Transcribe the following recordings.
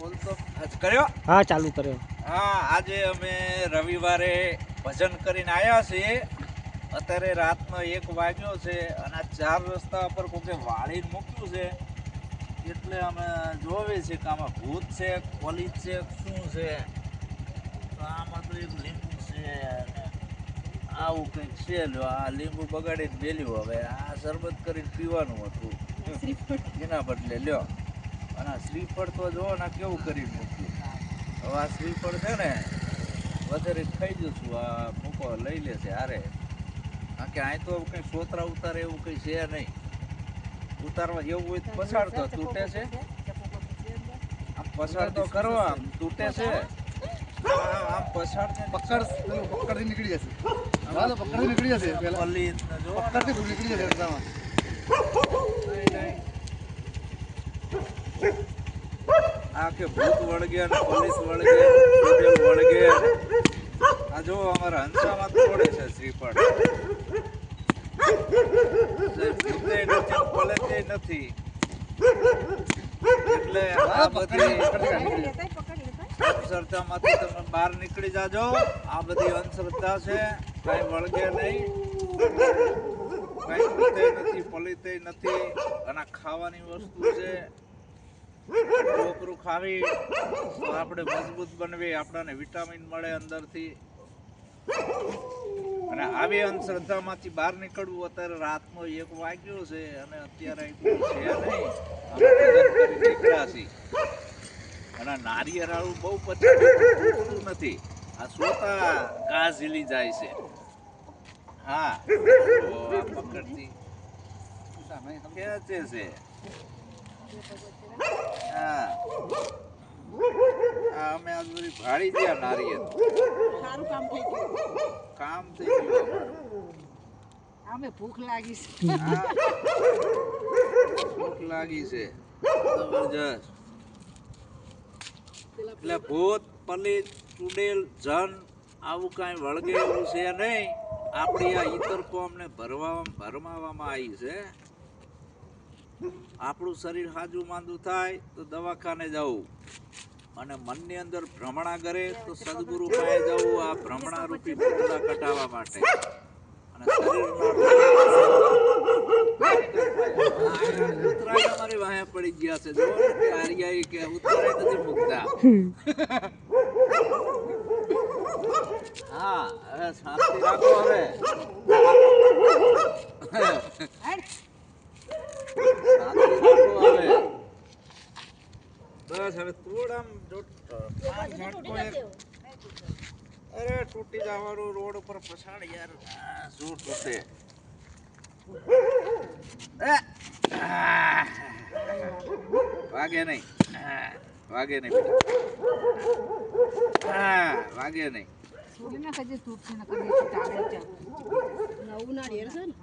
બોલતો આજ કર્યો. હા ચાલુ કર્યો. હા, આજે અમે રવિવારે ભજન કરીને આવ્યા છીએ. અત્યારે રાતનો 1 વાગ્યો છે અને આ 4 રસ્તા પર કોકે વાળીને મૂક્યું છે. એટલે અમે જોવે છે કે આમાં ભૂત છે, પોલીસ છે, શું છે. તો આમાં તો એક લીંબુ છે અને આવું કંઈક છે. લ્યો, આ લીંબુ બગાડીને મેલ્યું. હવે આ શરબત કરીને પીવાનું હતું એના બદલે લ્યો. અને આ શ્રીફળ તો જો ને કેવું કરીને મૂક્યું. હવે આ શ્રીફળ છે ને વધારે ખાઈ જશું. આ મૂકો લઈ લેશે હારે. કારણ કે અહીં તો કંઈ સોતરા ઉતારે એવું કંઈ છે નહીં. ઉતારવા જેવું હોય તો પછાડ તો તૂટે છે. આમ પછાડ તો કરો, આમ તૂટે છે. આમ પછાડ પકડથી નીકળી જશે. હા તો પકડથી નીકળી જશે. પહેલા પલ્લી જો પકડથી નીકળી જશે રસ્તામાં. આ કે ભૂત વળગે અને પોલીસ વળગે, હોટેલ વળગે. આ જો અમારા હંસામાં તોડે છે શ્રીફળ. ભૂતે નથી, પોલીસે નથી. એટલે આ બધી અંધશ્રદ્ધામાંથી તમે બહાર નીકળી જાજો. આ બધી અંધશ્રદ્ધા છે. કઈ વળગે નહીં, કઈ ભૂતે નથી, પોલીસે નથી. અને ખાવાની વસ્તુ છે. ઢોકરું ખાવી તો આપણે મજબૂત બનવી, આપણને વિટામિન મળે અંદરથી. અને આવી અંધશ્રદ્ધામાંથી બહાર નીકળવું. અત્યારે રાતનો 1 વાગ્યો છે અને અત્યારે છે નહીં, નીકળ્યા છીએ. અને નારિયેળાળું બહુ પછાડું નથી. આ સોતા ઘા ઝીલી જાય છે. હા, પકડતી ખેંચે છે. હા, અમે આજ બધી ભાડી ગયા નારિયેળ. સારું કામ થઈ ગયું. કામ થઈ ગયું અમારું. અમે ભૂખ લાગી છે. હા, ભૂખ લાગી છે જબરજસ્ત. એટલે ભૂત, પલિત, ચુડેલ, જન આવું કાંઈ વળગે એવું છે નહીં. આપણી આ ઈતરકો અમને ભરમાવામાં આવી છે. આપણું શરીર હાજુ માંદું થાય તો દવાખાને જવું, અને મનની અંદર ભ્રમણા કરે તો સદગુરુ પાસે જવું. આ ભ્રમણા રૂપી ભૂતડા કઢાવવા માટે. અને શરીરના અમારી વાહે પડી ગયા છે. જો આર્યાએ કે ઉતરાય નથી મૂકતા. હા, હવે શાંતિ રાખો. હવે બસ હવે થોડામ અરે તૂટી જવાનું રોડ ઉપર પછાડ યાર. શું તૂટે? વાગે નહીં, વાગે નહીં બેટા. વાગે નહીં. છોડીને કદી તૂટશે ને કદી ચાલે છે. નવું ના રેર છે ને.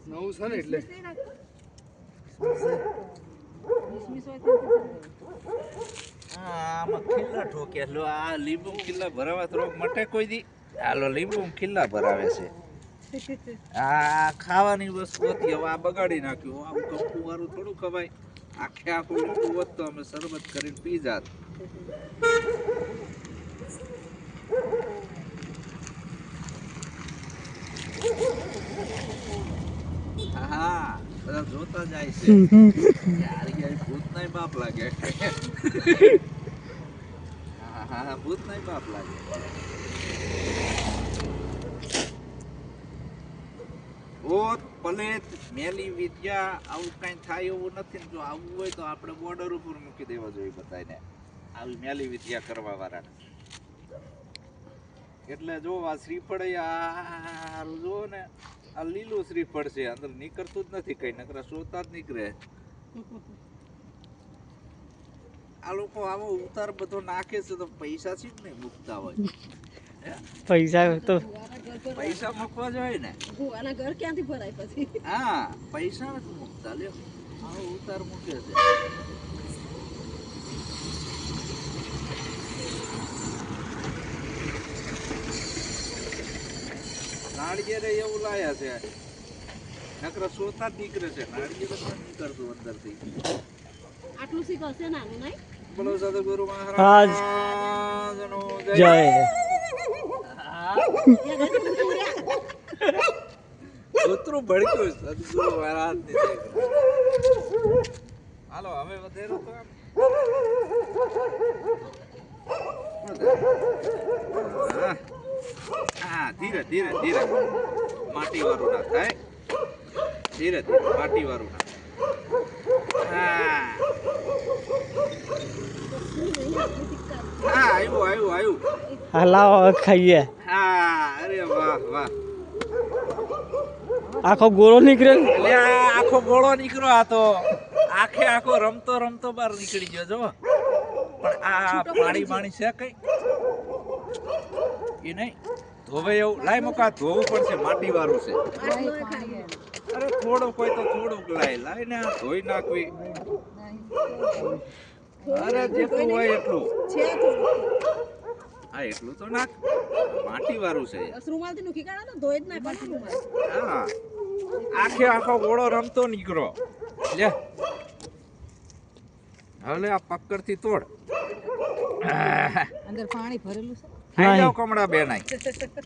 નવું છે ને એટલે આમાં ખિલ્લા ઠોકે. આ લીંબુ ખિલ્લા ભરાવા થોડોક મટે કોઈ દી. હાલો લીંબુ ખિલ્લા ભરાવે છે. આ ખાવાની વસ્તુ હતી, હવે આ બગાડી નાખ્યું. આવું કંકુ વાળું થોડું ખવાય. આખે આખું લીંબુ હોત તો અમે શરબત કરીને પી જાત. હા, બધા જોતા જાય છે. યાર યાર ભૂત નહીં બાપ લાગે. હા, ભૂત નહીં બાપ લાગે. ભૂત, પલેત, મેલી વિદ્યા આવું કઈ થાય એવું નથી. જો આવવું હોય તો આપણે બોર્ડર ઉપર મૂકી દેવા જોઈએ બધાને, આવી મેલી વિદ્યા કરવા વાળાને. એટલે જો આ શ્રીફળ આ જો ને, આ લીલું શ્રીફળ છે. અંદર નીકળતું જ નથી કઈ, નકરા સોતા જ નીકળે. આ લોકો આવો ઉતાર બધો નાખે છે તો પૈસા થી જ નહીં મૂકતા હોય. પૈસા તો પૈસા મૂકવા જોઈએ ને. આના ઘર ક્યાંથી ભરાય પછી? હા, પૈસા નથી મૂકતા. લ્યો, આવો ઉતાર મૂકે છે. નાળિયેરે એવું લાયા છે. નકરા સોતા જ નીકળે છે. નાળિયેર જ નથી નીકળતું અંદરથી. આટલું શીખ હશે નાનું નહીં? બોલો સદગુરુ આજ મહારાજનો જય કૂતરું ભડક્યું સદગુરુ મહારાજની જય. હાલો હવે વધેરો તો આમ. હા. હા ધીરે ધીરે ધીરે માટી વાળું ના થાય ધીરે ધીરે માટી વાળું ના હા હા આવ્યું આવ્યું આવ્યું હા લાવો હવે ખાઈએ હા અરે વાહ વાહ આખો ગોળો નીકળે ને. એટલે આ આખો ગોળો નીકળ્યો આ તો આખો રમતો રમતો બહાર નીકળી ગયો જો પણ આ પાણી છે કઈ એ નહીં ધોવે એવું લાય મુકા ધોવું પડશે માટી વાળું છે અરે થોડુંક હોય તો થોડુંક લાય ને આ ધોઈ નાખવી અરે જેટલું હોય એટલું હા એટલું તો નાખ માટી વાળું છે રૂમાલથી નું ખીકાડા તો ધોઈ જ નાખવાનું રૂમાલ. હા આખો ગોળો રમતો નીકળો લે હવે આ પકડથી તોડ અંદર પાણી ભરેલું છે. આઈ જાઓ કમળા બેન આઈ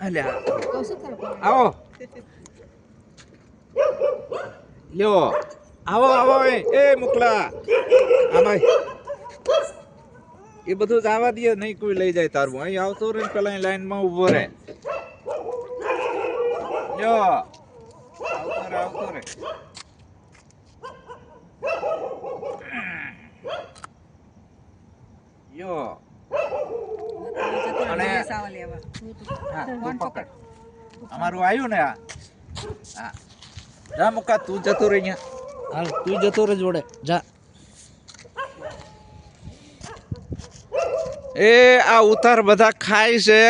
અલ્યા કહું છું તારે પાણી. આવો લ્યો આવો આવો એ મુકલા આમાય એ બધું જ આવા દે નહીં કોઈ લઈ જાય તારું અહીં આવતો રે ને પેલા લાઈન માં ઉભો રે લ્યો આવતો રે યો અને સાવા લેવા. હા તું પકડ અમારું આવ્યું ને આ હા જા મુકા તું જતો રહે અહીંયા હાલ તું જતો રહે જોડે જા એ આ ઉતાર બધા ખાય છે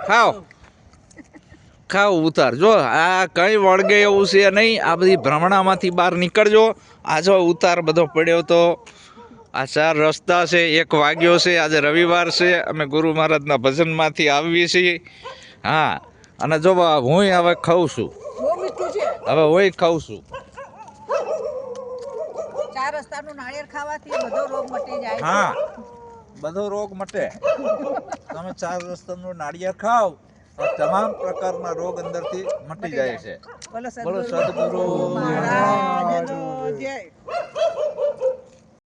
ખાઓ ખાઓ ઉતાર જો આ કઈ વળગે એવું છે નહીં આ બધી ભ્રમણામાંથી બહાર નીકળજો આ જો ઉતાર બધો પડ્યો તો આ 4 રસ્તા છે 1 વાગ્યો છે આજે રવિવાર છે અમે ગુરુ મહારાજના ભજનમાંથી આવીએ છીએ હા અને જો હું હવે ખાઉં છું બહુ મીઠું છે. હવે હું ખાઉં છું 4 રસ્તાનું નાળિયેર ખાવાથી બધો રોગ મટી જાય છે. હા બધો રોગ મટે તમે 4 રસ્તાનું નાળિયેર ખાઓ તો તમામ પ્રકારના રોગ અંદરથી મટી જાય છે બોલો બોલો સદગુરુ સદગુરુ મહારાજનો જય.